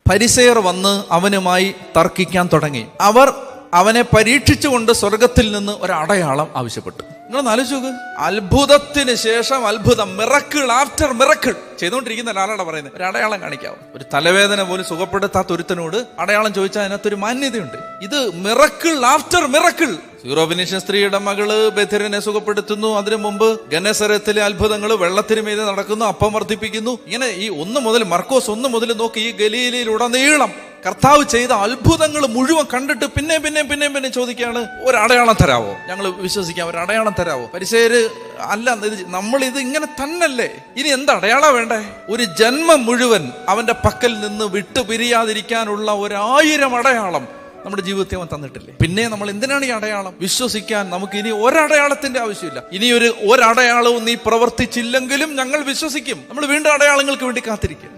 ഫരിസേയർ വന്ന് അവനുമായി തർക്കിക്കാൻ തുടങ്ങി. അവർ അവനെ പരീക്ഷിച്ചുകൊണ്ട് സ്വർഗത്തിൽ നിന്ന് ഒരടയാളം ആവശ്യപ്പെട്ടു. നിങ്ങളൊന്ന് ആലോചിച്ച് നോക്ക്. അത്ഭുതത്തിന് ശേഷം അത്ഭുതം, മിറക്കിൾ ആഫ്റ്റർ മിറക്കിൾ ചെയ്തുകൊണ്ടിരിക്കുന്ന ഒരാളാണ് പറയുന്നത്. ഒരു അടയാളം കാണിക്കാവും. ഒരു തലവേദന പോലും സുഖപ്പെടുത്താത്ത ഒരുത്തനോട് അടയാളം ചോദിച്ചാൽ അതിനകത്തൊരു മാന്യതയുണ്ട്. ഇത് മിറക്കിൾ ആഫ്റ്റർ മിറക്കിൾ. സീറോഫിനീഷ്യൻ സ്ത്രീയുടെ മകള് ബെഥരിനെ സുഖപ്പെടുത്തുന്നു. അതിനു മുമ്പ് ഗന്നസരത്തിലെ അത്ഭുതങ്ങൾ, വെള്ളത്തിന് മീതെ നടക്കുന്നു, അപ്പം വർദ്ധിപ്പിക്കുന്നു. ഇങ്ങനെ ഈ 1 മുതൽ മർക്കോസ് 1 മുതൽ നോക്കി ഈ ഗലീലയിലുടനീളം കർത്താവ് ചെയ്ത അത്ഭുതങ്ങൾ മുഴുവൻ കണ്ടിട്ട് പിന്നെ ചോദിക്കുകയാണ്, ഒരടയാളം തരാവോ, ഞങ്ങൾ വിശ്വസിക്കാം, ഒരു അടയാളം തരാവോ? പരിസേര് അല്ല, നമ്മൾ ഇത് ഇങ്ങനെ തന്നല്ലേ, ഇനി എന്ത് അടയാളം വേണ്ടേ? ഒരു ജന്മം മുഴുവൻ അവന്റെ പക്കൽ നിന്ന് വിട്ടു പിരിയാതിരിക്കാനുള്ള 1000 അടയാളം നമ്മുടെ ജീവിതത്തെ അവൻ തന്നിട്ടില്ലേ? പിന്നെ നമ്മൾ എന്തിനാണ് ഈ അടയാളം? വിശ്വസിക്കാൻ നമുക്ക് ഇനി ഒരടയാളത്തിന്റെ ആവശ്യമില്ല. ഇനി ഒരടയാളവും നീ പ്രവർത്തിച്ചില്ലെങ്കിലും ഞങ്ങൾ വിശ്വസിക്കും. നമ്മൾ വീണ്ടും അടയാളങ്ങൾക്ക് വേണ്ടി കാത്തിരിക്കും.